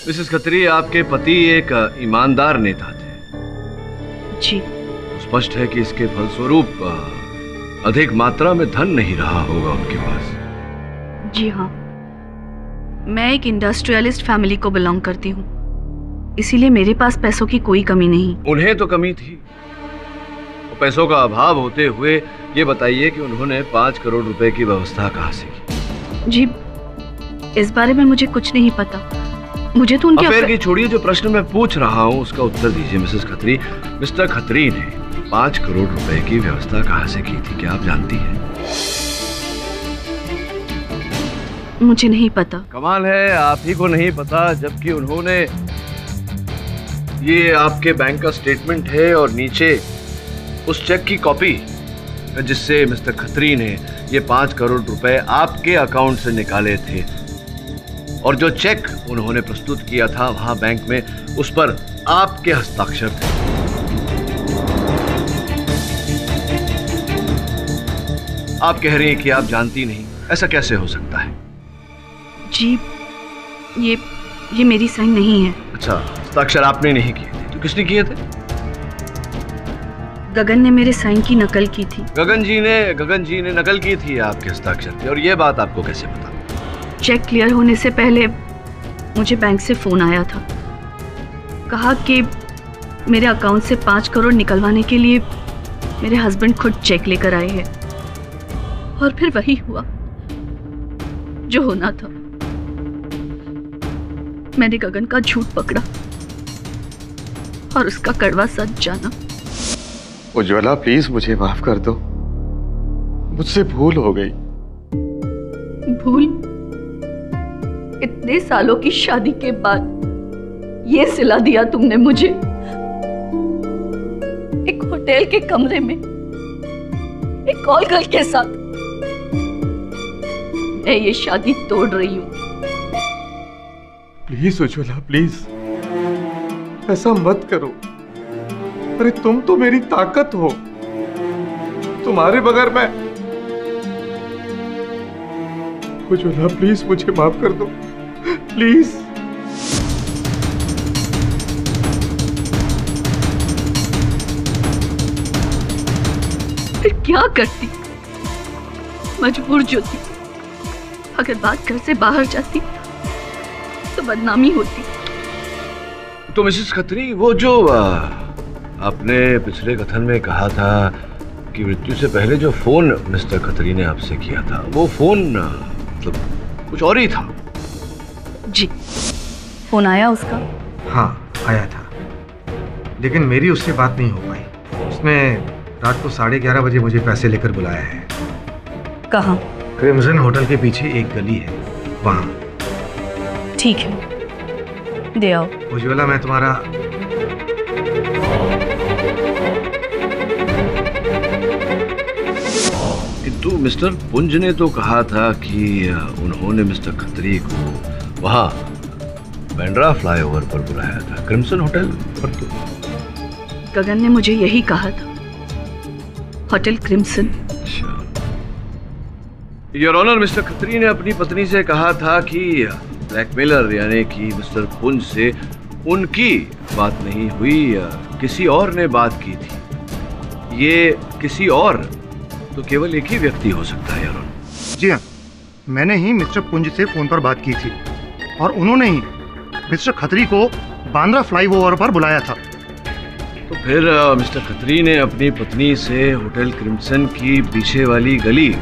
मिसेस खत्री, आपके पति एक ईमानदार नेता थे। जी। स्पष्ट है कि इसके फलस्वरूप अधिक मात्रा में धन नहीं रहा होगा उनके पास। जी हाँ, मैं एक इंडस्ट्रियलिस्ट फैमिली को बिलोंग करती हूँ, इसीलिए मेरे पास पैसों की कोई कमी नहीं। उन्हें तो कमी थी। पैसों का अभाव होते हुए ये बताइए कि उन्होंने 5 करोड़ रुपए की व्यवस्था कहाँ से की? जी, इस बारे में मुझे कुछ नहीं पता। मुझे तो उनके अफेयर की छोड़िए, जो प्रश्न मैं पूछ रहा हूँ उसका उत्तर दीजिए मिसेस खत्री। मिस्टर खत्री ने 5 करोड़ रुपए की व्यवस्था कहाँ से की थी, क्या आप जानती हैं? मुझे नहीं पता। कमाल है, आप ही को नहीं पता, जबकि उन्होंने, ये आपके बैंक का स्टेटमेंट है और नीचे उस चेक की कॉपी जिससे मिस्टर खत्री ने ये 5 करोड़ रुपए आपके अकाउंट से निकाले थे, और जो चेक उन्होंने प्रस्तुत किया था वहां बैंक में, उस पर आपके हस्ताक्षर थे। आप कह रही हैं कि आप जानती नहीं, ऐसा कैसे हो सकता है? जी, ये मेरी साइन नहीं है। अच्छा, हस्ताक्षर आपने नहीं किए थे, तो किसने किए थे? गगन ने मेरे साइन की नकल की थी। गगन जी ने नकल की थी आपके हस्ताक्षर की, और ये बात आपको कैसे पता? चेक क्लियर होने से पहले मुझे बैंक से फोन आया था, कहा कि मेरे अकाउंट से 5 करोड़ निकलवाने के लिए मेरे हस्बैंड खुद चेक लेकर आए हैं, और फिर वही हुआ जो होना था। मैंने गगन का झूठ पकड़ा और उसका कड़वा सच जाना। उज्ज्वला, प्लीज मुझे माफ कर दो, मुझसे भूल हो गई। भूल? इतने सालों की शादी के बाद ये सिला दिया तुमने मुझे, एक होटल के कमरे में एक कॉल गर्ल के साथ। मैं ये शादी तोड़ रही हूं। प्लीज उज्ज्वला, प्लीज ऐसा मत करो। अरे तुम तो मेरी ताकत हो, तुम्हारे बगैर मैं। उज्ज्वला प्लीज मुझे माफ कर दो, प्लीज। फिर क्या करती? मजबूर जो थी। अगर बात घर से बाहर जाती तो बदनामी होती। तो मिसेस खत्री, वो जो आपने पिछले कथन में कहा था कि मृत्यु से पहले जो फोन मिस्टर खत्री ने आपसे किया था, वो फोन मतलब कुछ और ही था? जी, फोन आया उसका? हाँ, आया था, लेकिन मेरी उससे बात नहीं हो पाई। उसने रात को 11:30 बजे मुझे पैसे लेकर बुलाया है। कहाँ? क्रिम्सन होटल के पीछे एक गली है, वहाँ। ठीक है, दे आओ। उज्ज्वला, मैं तुम्हारा किंतु मिस्टर पुंज ने तो कहा था कि उन्होंने मिस्टर खत्री को वहाँ बांद्रा फ्लाईओवर पर बुलाया था, क्रिम्सन होटल पर। तो गगन ने मुझे यही कहा था, hotel crimson. Your honour, mister Khatri ने अपनी पत्नी से कहा था कि ब्लैकमेलर यानी कि मिस्टर पुंज से उनकी बात नहीं हुई, किसी और ने बात की थी। ये किसी और तो केवल एक ही व्यक्ति हो सकता है, योर ऑनर। जी हाँ, मैंने ही मिस्टर पुंज से फोन पर बात की थी और उन्होंने ही मिस्टर खत्री को बांद्रा फ्लाईओवर पर बुलाया था। तो फिर मिस्टर खत्री ने अपनी पत्नी से होटल क्रिम्सन की पीछे वाली गली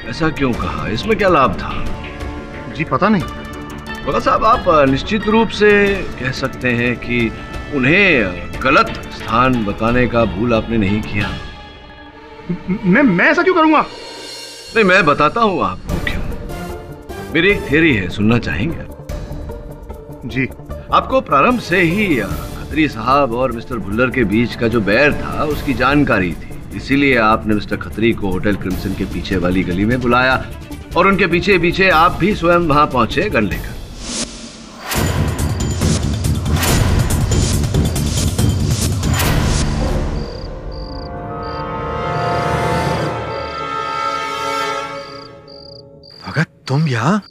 ऐसा क्यों कहा? इसमें क्या लाभ था? जी पता नहीं। बड़ा साहब, आप निश्चित रूप से कह सकते हैं कि उन्हें गलत स्थान बताने का भूल आपने नहीं किया। मैं ऐसा क्यों करूंगा? नहीं, मैं बताता हूँ आपको क्यों। मेरी एक थ्योरी है, सुनना चाहेंगे? जी। आपको प्रारंभ से ही खत्री साहब और मिस्टर भुल्लर के बीच का जो बैर था उसकी जानकारी थी, इसीलिए आपने मिस्टर खत्री को होटल क्रिम्सन के पीछे वाली गली में बुलाया और उनके पीछे पीछे आप भी स्वयं वहां पहुंचे गन लेकर। भगत, तुम यहाँ?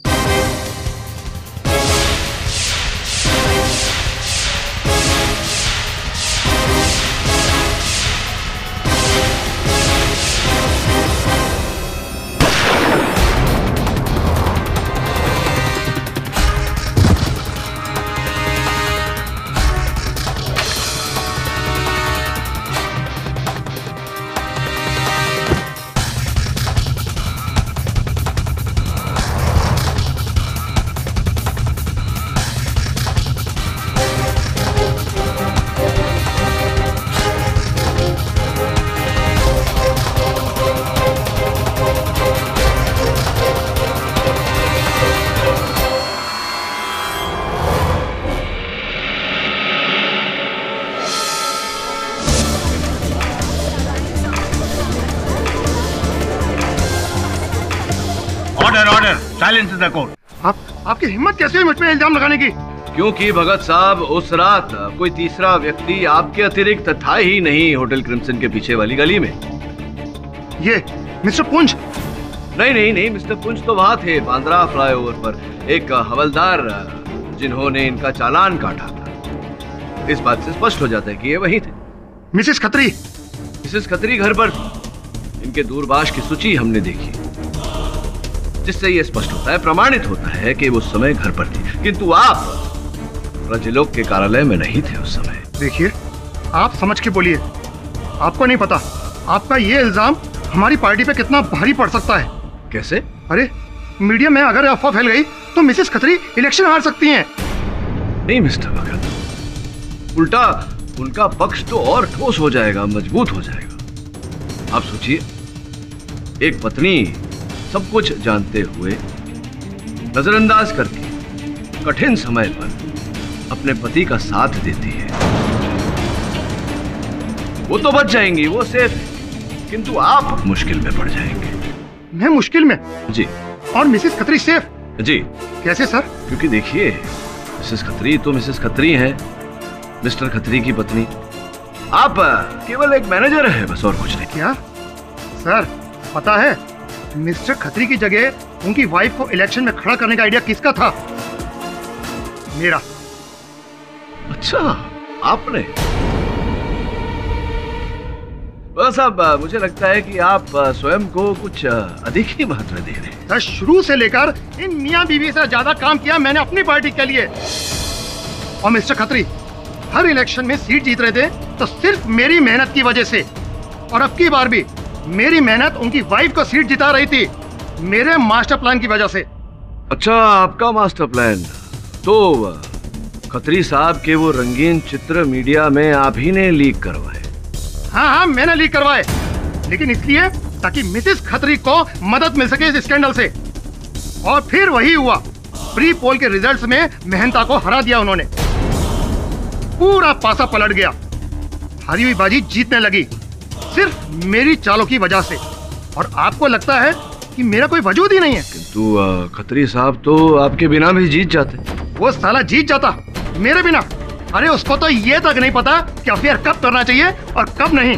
Silence the court. आपकी हिम्मत कैसे हुई मुझ पे इल्जाम लगाने की? क्योंकि भगत साहब उस रात कोई तीसरा व्यक्ति आपके अतिरिक्त था ही नहीं होटल क्रिम्सन के पीछे वाली गली में। ये मिस्टर पुंज? नहीं, मिस्टर पुंज तो वहाँ थे बांद्रा फ्लाईओवर पर, एक हवलदार जिन्होंने इनका चालान काटा था। इस बात से स्पष्ट हो जाता है कि ये वही थे। मिसेस खत्री? मिसेस खत्री घर पर थी। इनके दूरभाष की सूची हमने देखी, जिससे ये स्पष्ट होता है, प्रमाणित होता है कि वो उस समय घर पर थी। किंतु आप रजलोक के कार्यालय में नहीं थे उस समय। देखिए, आप समझ के बोलिए। आपको नहीं पता आपका ये इल्जाम हमारी पार्टी पे कितना भारी पड़ सकता है। कैसे? अरे मीडिया में अगर अफवाह फैल गई तो मिसेस खत्री इलेक्शन हार सकती हैं। नहीं मिस्टर भगत, उल्टा उनका पक्ष तो और ठोस हो जाएगा, मजबूत हो जाएगा। आप सोचिए, एक पत्नी सब कुछ जानते हुए नजरअंदाज करके कठिन समय पर अपने पति का साथ देती है। वो तो बच जाएंगी, वो सेफ है, किंतु आप मुश्किल में पड़ जाएंगे। मैं मुश्किल में? जी। और मिसेस खत्री सेफ? जी। कैसे सर? क्योंकि देखिए, मिसेस खत्री तो मिसेस खत्री हैं, मिस्टर खत्री की पत्नी। आप केवल एक मैनेजर है बस, और कुछ नहीं। क्या सर, पता है मिस्टर खत्री की जगह उनकी वाइफ को इलेक्शन में खड़ा करने का आइडिया किसका था? मेरा। अच्छा, आपने? बस अब मुझे लगता है कि आप स्वयं को कुछ अधिक ही महत्व दे रहे हैं। शुरू से लेकर इन मियां बीवी से ज्यादा काम किया मैंने अपनी पार्टी के लिए। और मिस्टर खत्री हर इलेक्शन में सीट जीत रहे थे तो सिर्फ मेरी मेहनत की वजह से। और अब की बार भी मेरी मेहनत उनकी वाइफ को सीट जिता रही थी, मेरे मास्टर प्लान की वजह से। अच्छा, आपका मास्टर प्लान? तो खत्री साहब के वो रंगीन चित्र मीडिया में आप ही ने लीक करवाए? हाँ, मैंने लीक करवाए, लेकिन इसलिए ताकि मिसेस खत्री को मदद मिल सके इस स्कैंडल से। और फिर वही हुआ, प्री पोल के रिजल्ट्स में मेहनता को हरा दिया उन्होंने। पूरा पासा पलट गया, हारी हुई बाजी जीतने लगी सिर्फ मेरी चालों की वजह से। और आपको लगता है कि मेरा कोई वजूद ही नहीं है? किंतु खत्री साहब तो आपके बिना भी जीत जाते। वो साला जीत जाता मेरे बिना? अरे उसको तो ये तक नहीं पता कि अफेयर कब करना चाहिए और कब नहीं।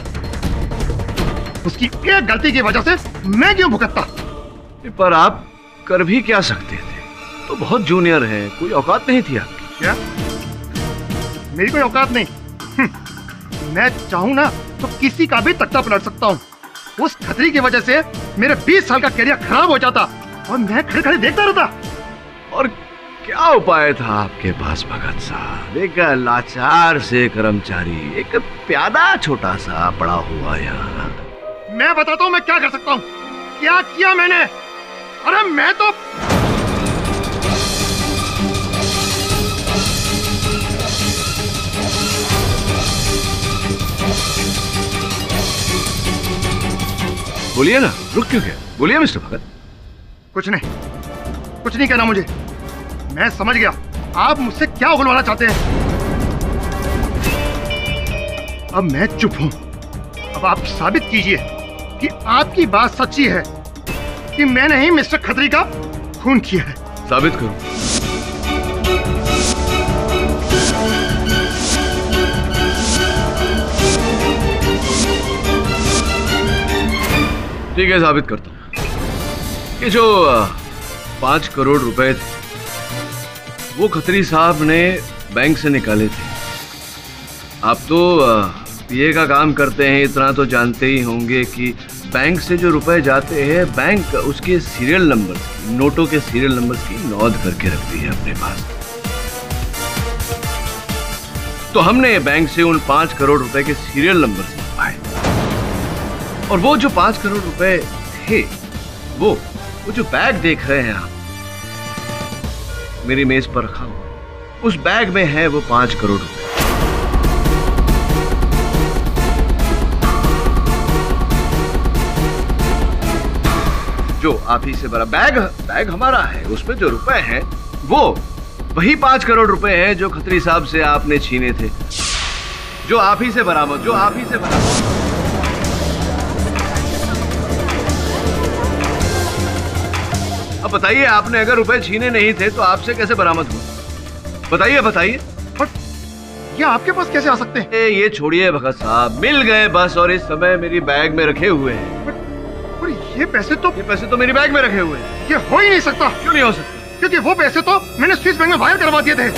उसकी एक गलती की वजह से मैं क्यों भुगतता? पर आप कर भी क्या सकते थे? तो बहुत जूनियर हैं, कोई औकात नहीं थी आपकी। क्या मेरी कोई औकात नहीं? मैं चाहूं ना तो किसी का भी तख्ता पलट सकता हूँ। उस खतरी की वजह से मेरे 20 साल का करियर खराब हो जाता और मैं खड़े खड़े देखता रहता। और क्या उपाय था आपके पास भगत साहब? एक लाचार से कर्मचारी, एक प्यादा छोटा सा पड़ा हुआ यहाँ। मैं बताता हूँ मैं क्या कर सकता हूँ। क्या किया मैंने? अरे मैं तो बोलिए ना, रुक क्यों गया? बोलिए मिस्टर भगत। कुछ नहीं कहना मुझे। मैं समझ गया आप मुझसे क्या उगलवाना चाहते हैं। अब मैं चुप हूं। अब आप साबित कीजिए कि आपकी बात सच्ची है कि मैंने ही मिस्टर खत्री का खून किया है। साबित करो। ठीक है, साबित करता हूं। ये जो 5 करोड़ रुपए थे वो खत्री साहब ने बैंक से निकाले थे। आप तो पीए का काम करते हैं, इतना तो जानते ही होंगे कि बैंक से जो रुपए जाते हैं बैंक उसके सीरियल नंबर, नोटों के सीरियल नंबर की नोट करके रखती है अपने पास। तो हमने बैंक से उन 5 करोड़ रुपए के सीरियल नंबर पाए और वो जो 5 करोड़ रुपए थे वो जो बैग देख रहे हैं आप मेरी मेज पर रखा हुआ, उस बैग में है वो 5 करोड़ रुपए। जो आप ही से भरा बैग हमारा है, उसमें जो रुपए हैं वो वही 5 करोड़ रुपए हैं जो खत्री साहब से आपने छीने थे, जो आप ही से बरामद। अब अब बताइए, आपने अगर रुपए छीने नहीं थे तो आपसे कैसे बरामद हुआ? बताइए बताइए। ये आपके पास कैसे आ सकते हैं? ये छोड़िए भगत साहब, मिल गए बस, और इस समय मेरी बैग में रखे हुए हैं। और ये पैसे तो मेरी बैग में रखे हुए हैं। ये हो ही नहीं सकता। क्यों नहीं हो सकता? क्योंकि वो पैसे तो मैंने स्विस बैंक में वायर करवा दिए थे।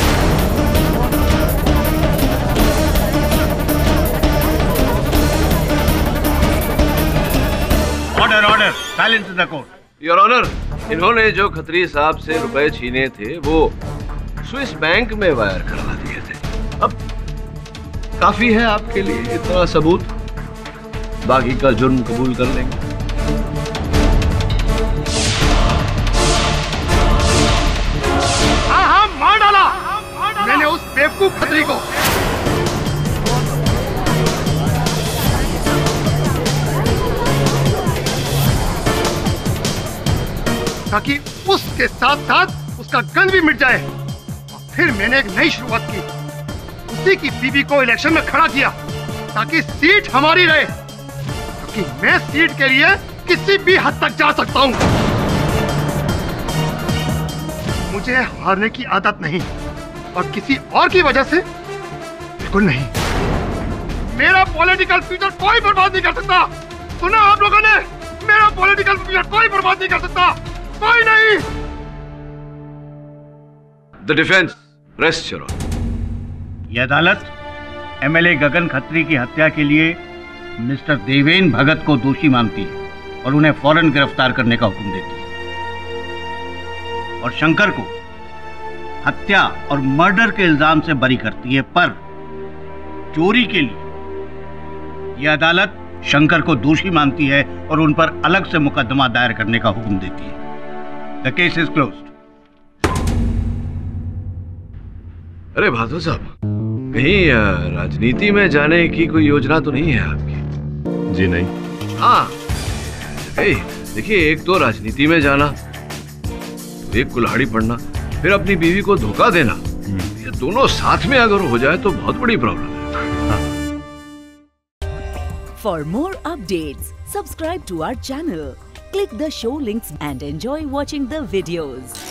Order order, silence in the court. Your honour, इन्होंने जो खत्री साहब से रुपए छीने थे वो स्विस बैंक में वायर करवा दिए थे। अब काफी है आपके लिए इतना सबूत, बाकी का जुर्म कबूल कर लेंगे। हाँ, मार डाला मैंने उस बेवकूफ खत्री को। ताकि उसके साथ साथ उसका गन भी मिट जाए। फिर मैंने एक नई शुरुआत की, उसी की बीवी को इलेक्शन में खड़ा किया ताकि सीट हमारी रहे, क्योंकि मैं सीट के लिए किसी भी हद तक जा सकता हूं। मुझे हारने की आदत नहीं, और किसी और की वजह से बिल्कुल नहीं। मेरा पॉलिटिकल फ्यूचर कोई बर्बाद नहीं कर सकता। सुना आप लोगों ने? मेरा पॉलिटिकल फ्यूचर कोई बर्बाद नहीं कर सकता, कोई नहीं। The defence rest your honour. यह अदालत एमएलए गगन खत्री की हत्या के लिए मिस्टर देवेन भगत को दोषी मानती है और उन्हें फौरन गिरफ्तार करने का हुक्म देती है, और शंकर को हत्या और मर्डर के इल्जाम से बरी करती है। पर चोरी के लिए यह अदालत शंकर को दोषी मानती है और उन पर अलग से मुकदमा दायर करने का हुक्म देती है। The case is closed. अरे बहादुर साहब, कहीं राजनीति में जाने की कोई योजना तो नहीं है आपकी? जी नहीं। हाँ देखिए, एक तो राजनीति में जाना, एक कुल्हाड़ी पड़ना, फिर अपनी बीवी को धोखा देना, ये दोनों साथ में अगर हो जाए तो बहुत बड़ी प्रॉब्लम है। For more updates, subscribe to our channel, click the show links and enjoy watching the videos.